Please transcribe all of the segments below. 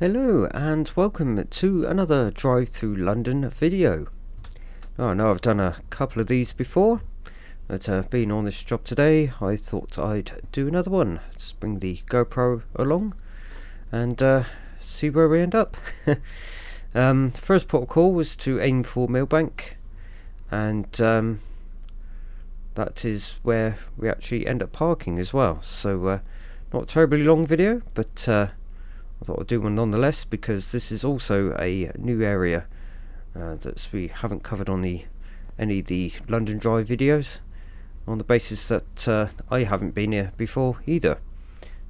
Hello and welcome to another drive through London video. I know I've done a couple of these before, but being on this job today I thought I'd do another one. Just bring the GoPro along and see where we end up. The first port of call was to aim for Millbank, and that is where we actually end up parking as well. So not a terribly long video, but I thought I'd do one nonetheless, because this is also a new area that we haven't covered on any of the London Drive videos, on the basis that I haven't been here before either.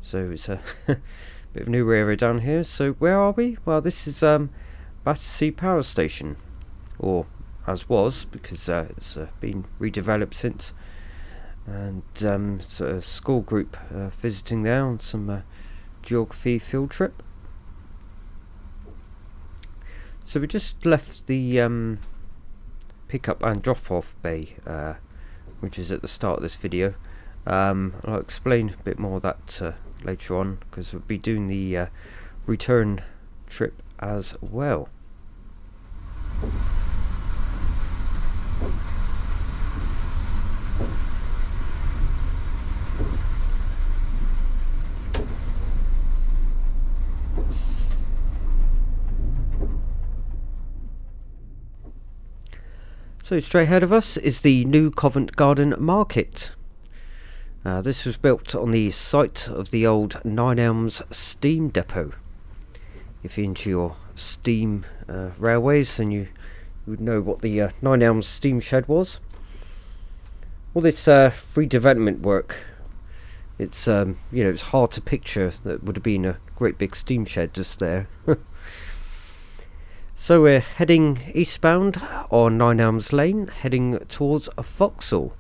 So it's a bit of a new area down here. So where are we? Well, this is Battersea Power Station, or as was, because it's been redeveloped since. And it's a school group visiting there on some geography field trip. So we just left the pick-up and drop-off bay, which is at the start of this video. I'll explain a bit more of that later on, because we'll be doing the return trip as well. So straight ahead of us is the new Covent Garden Market. This was built on the site of the old Nine Elms steam depot. If you're into your steam railways, then you would know what the Nine Elms steam shed was. All this redevelopment work, it's it's hard to picture that would have been a great big steam shed just there. So we're heading eastbound on Nine Elms Lane, heading towards Vauxhall.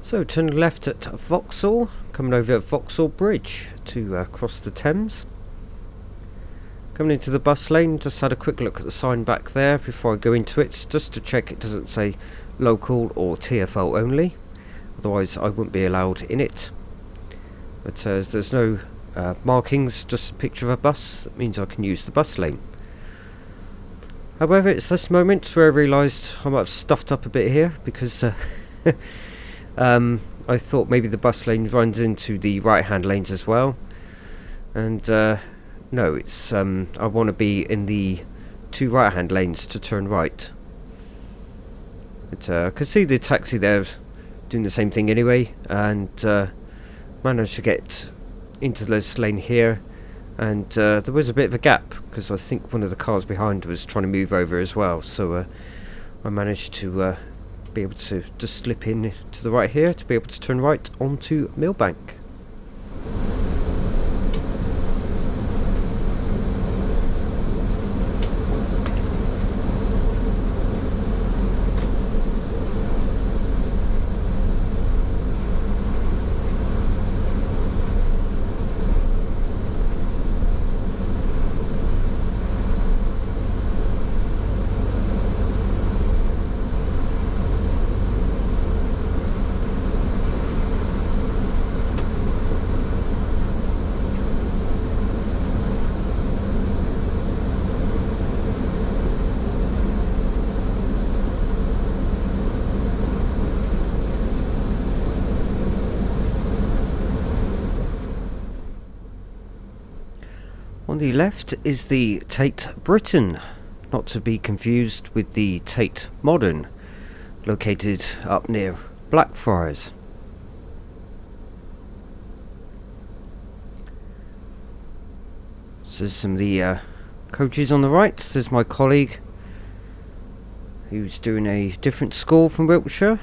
So turning left at Vauxhall, coming over Vauxhall Bridge to cross the Thames. Coming into the bus lane, just had a quick look at the sign back there before I go into it, just to check it doesn't say local or TfL only, otherwise I wouldn't be allowed in it. But as there's no markings, just a picture of a bus, that means I can use the bus lane. However, it's this moment where I realised I might have stuffed up a bit here, because I thought maybe the bus lane runs into the right hand lanes as well, and no, it's I want to be in the two right hand lanes to turn right. But I could see the taxi there doing the same thing anyway, and managed to get into this lane here, and there was a bit of a gap because I think one of the cars behind was trying to move over as well, so I managed to be able to just slip in to the right here to be able to turn right onto Millbank. the left is the Tate Britain, not to be confused with the Tate Modern, located up near Blackfriars. So there's some of the coaches on the right. There's my colleague who's doing a different school from Wiltshire,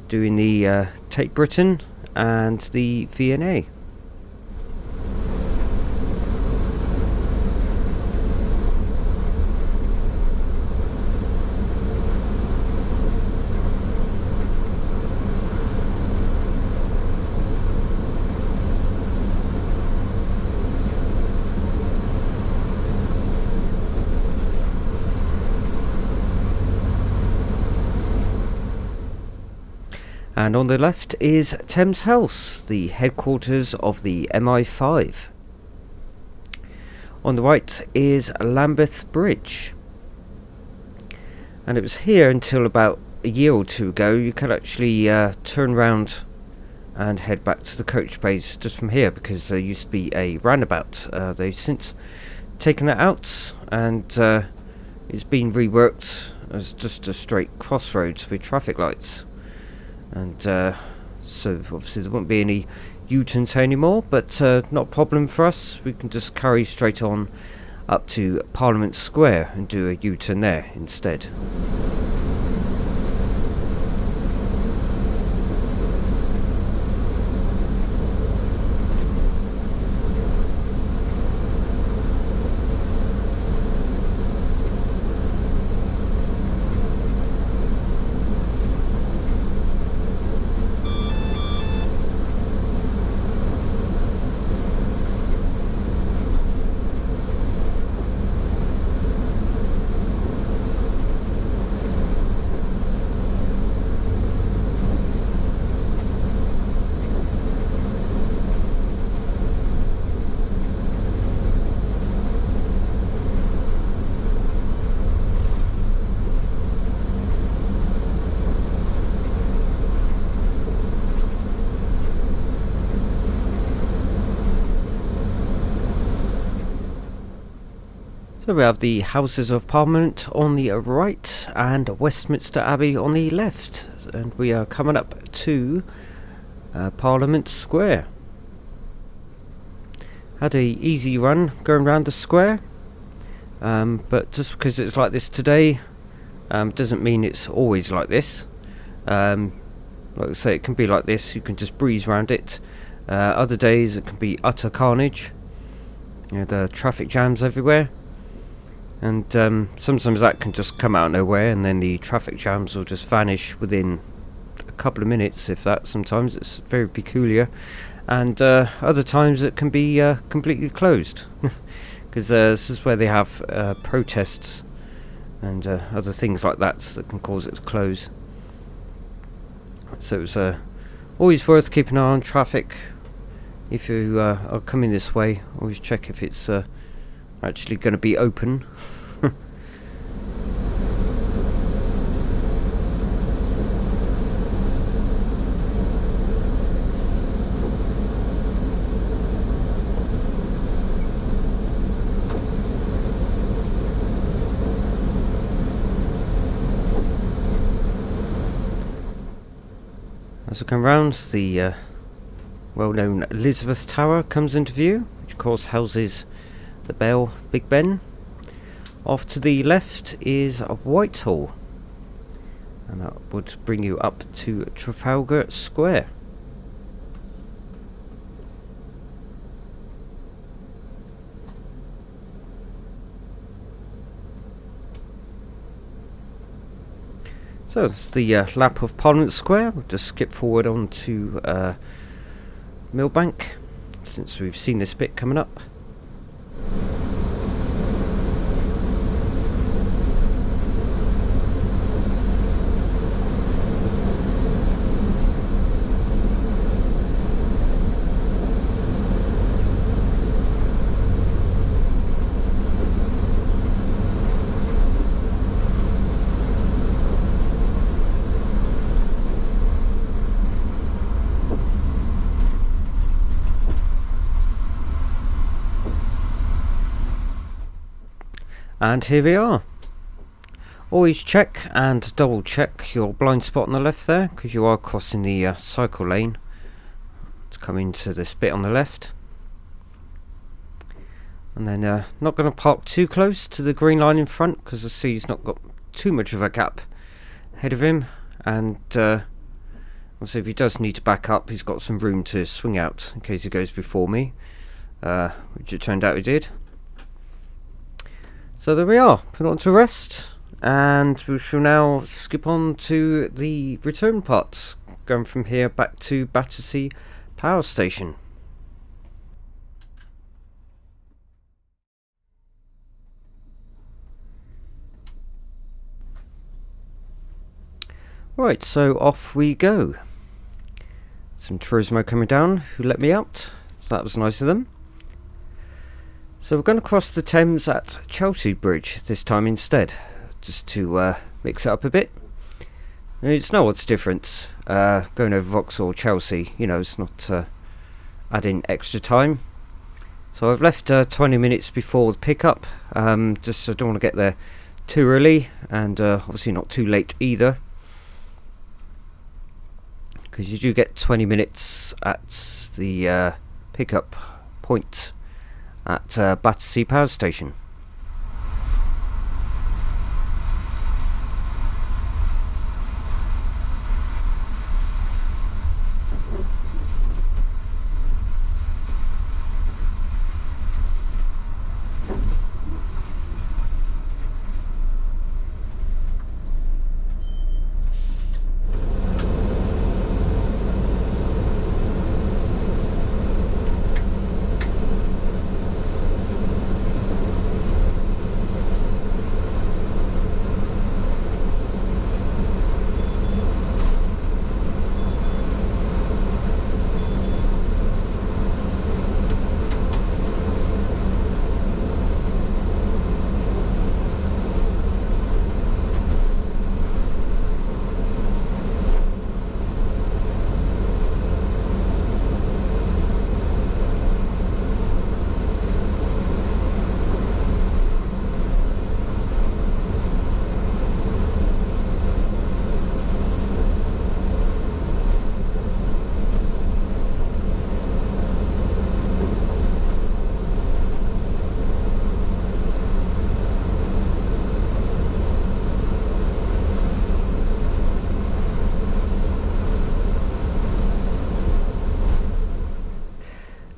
doing the Tate Britain and the VNA. And on the left is Thames House, the headquarters of the MI5. On the right is Lambeth Bridge. And it was here until about a year or two ago. You could actually turn around and head back to the coach base just from here, because there used to be a roundabout. They've since taken that out, and it's been reworked as just a straight crossroads with traffic lights. And so obviously there won't be any U-turns anymore, but not a problem for us. We can just carry straight on up to Parliament Square and do a U-turn there instead. So we have the Houses of Parliament on the right and Westminster Abbey on the left, and we are coming up to Parliament Square. Had a easy run going around the square, but just because it's like this today doesn't mean it's always like this. Like I say, it can be like this, you can just breeze around it. Other days it can be utter carnage. You know, the traffic jams everywhere. And sometimes that can just come out of nowhere, and then the traffic jams will just vanish within a couple of minutes, if that. Sometimes it's very peculiar, and other times it can be completely closed, because this is where they have protests and other things like that can cause it to close. So it's always worth keeping an eye on traffic. If you are coming this way, always check if it's actually going to be open. As we come round, the well-known Elizabeth Tower comes into view, which of course houses the Big Ben. Off to the left is Whitehall, and that would bring you up to Trafalgar Square. So that's the lap of Parliament Square. We'll just skip forward on to Millbank, since we've seen this bit coming up. And here we are. Always check and double check your blind spot on the left there, because you are crossing the cycle lane to come into this bit on the left. And then not going to park too close to the green line in front, because I see he's not got too much of a gap ahead of him, and also if he does need to back up, he's got some room to swing out in case he goes before me, which it turned out he did. So there we are, put on to rest, and we shall now skip on to the return parts, going from here back to Battersea Power Station. Right, so off we go. Some Turismo coming down, who let me out, so that was nice of them. So we're going to cross the Thames at Chelsea Bridge this time instead, just to mix it up a bit. It's no odds difference going over Vauxhall Chelsea, you know, it's not adding extra time. So I've left 20 minutes before the pickup, just so I don't want to get there too early, and obviously not too late either, because you do get 20 minutes at the pickup point at Battersea Power Station.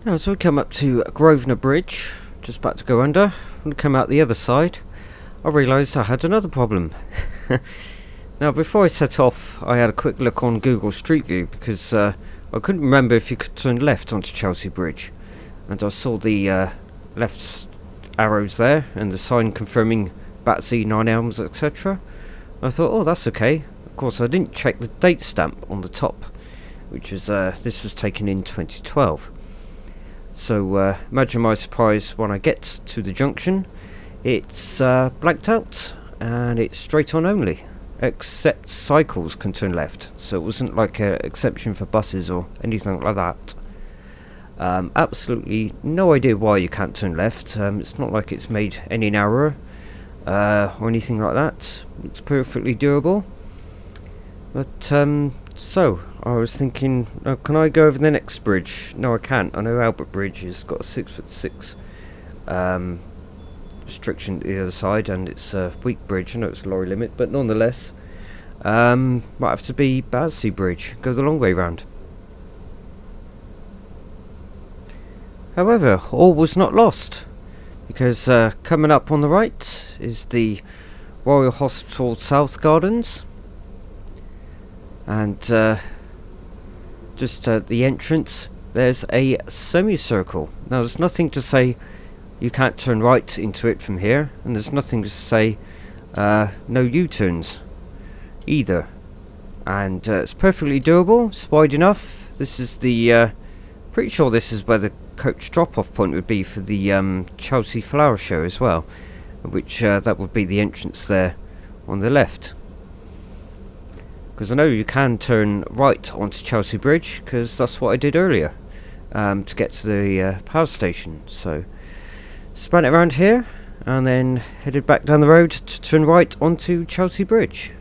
Now, as we come up to Grosvenor Bridge, just about to go under, and come out the other side, I realised I had another problem. Now, before I set off, I had a quick look on Google Street View, because I couldn't remember if you could turn left onto Chelsea Bridge, and I saw the left arrows there, and the sign confirming Battersea, Nine Elms, etc. I thought, oh, that's okay. Of course, I didn't check the date stamp on the top, which was this was taken in 2012. So imagine my surprise when I get to the junction. It's blacked out and it's straight on only, except cycles can turn left, so it wasn't like an exception for buses or anything like that. Absolutely no idea why you can't turn left. It's not like it's made any narrower or anything like that. It's perfectly doable. But so I was thinking, can I go over the next bridge? No, I can't. I know Albert Bridge has got a 6'6" restriction at the other side, and it's a weak bridge. I know it's a lorry limit, but nonetheless, might have to be Battersea Bridge. Go the long way round. However, all was not lost, because coming up on the right is the Royal Hospital South Gardens, and just at the entrance there's a semicircle. Now, there's nothing to say you can't turn right into it from here, and there's nothing to say no U-turns either, and it's perfectly doable. It's wide enough. This is the pretty sure this is where the coach drop-off point would be for the Chelsea Flower Show as well, which that would be the entrance there on the left. Because I know you can turn right onto Chelsea Bridge, because that's what I did earlier to get to the power station. So span it around here, and then headed back down the road to turn right onto Chelsea Bridge.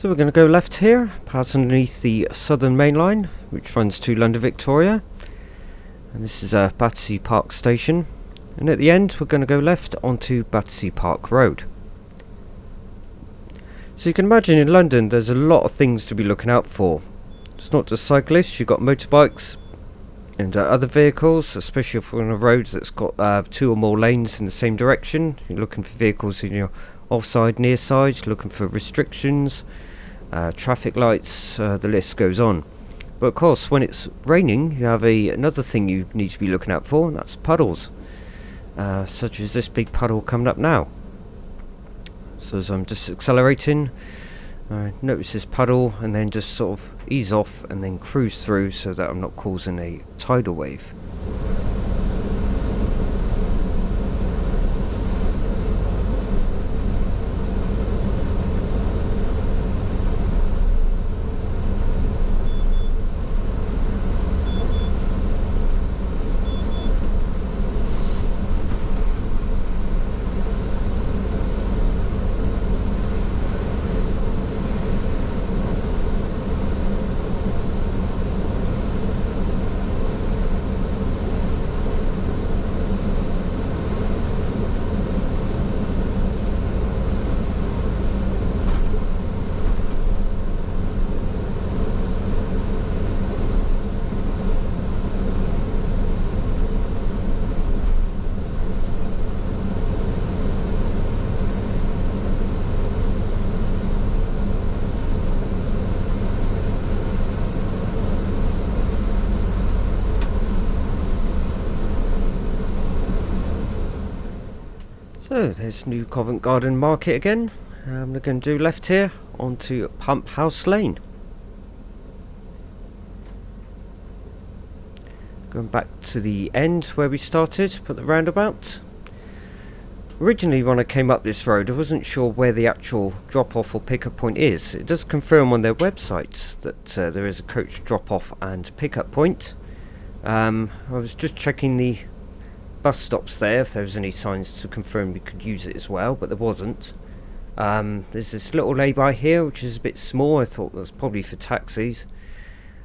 So we're going to go left here, pass underneath the Southern Main Line, which runs to London Victoria. And this is Battersea Park Station. And at the end, we're going to go left onto Battersea Park Road. So you can imagine in London, there's a lot of things to be looking out for. It's not just cyclists, you've got motorbikes and other vehicles, especially if we're on a road that's got 2 or more lanes in the same direction. You're looking for vehicles in your offside, near side, looking for restrictions, traffic lights, the list goes on. But of course, when it's raining, you have another thing you need to be looking out for, and that's puddles, such as this big puddle coming up now. So as I'm just accelerating, notice this puddle and then just sort of ease off and then cruise through so that I'm not causing a tidal wave. So there's New Covent Garden Market again. We're going to do left here onto Pump House Lane. Going back to the end where we started, put the roundabout. Originally when I came up this road I wasn't sure where the actual drop off or pick up point is. It does confirm on their website that there is a coach drop off and pick up point. I was just checking the bus stops there if there was any signs to confirm we could use it as well, but there wasn't. There's this little lay-by here which is a bit small. I thought that's probably for taxis,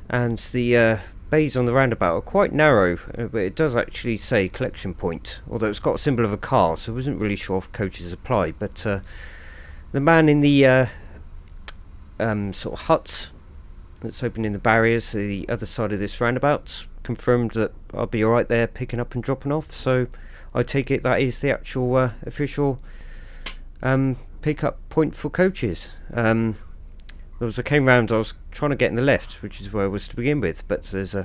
and the bays on the roundabout are quite narrow, but it does actually say collection point, although it's got a symbol of a car, so I wasn't really sure if coaches apply. But the man in the sort of hut that's opening the barriers to the other side of this roundabout confirmed that I'll be alright there picking up and dropping off, so I take it that is the actual official pick-up point for coaches. As I came round, I was trying to get in the left, which is where I was to begin with, but there's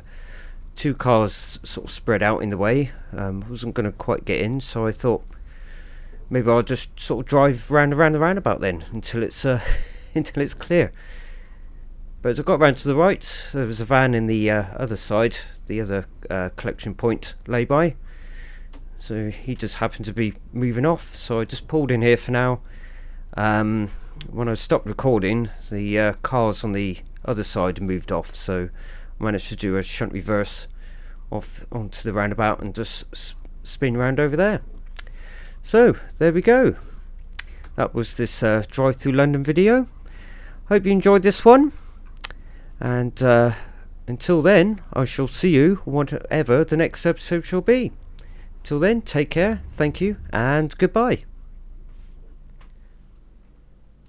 two cars sort of spread out in the way. Wasn't going to quite get in, so I thought maybe I'll just sort of drive round around the roundabout then until it's until it's clear. But as I got round to the right, there was a van in the other side, the other collection point lay-by. So he just happened to be moving off, so I just pulled in here for now. When I stopped recording, the cars on the other side moved off, so I managed to do a shunt reverse off onto the roundabout and just spin round over there. So there we go. That was this drive through London video. Hope you enjoyed this one, and until then I shall see you whatever the next episode shall be. Till then, take care, thank you, and goodbye.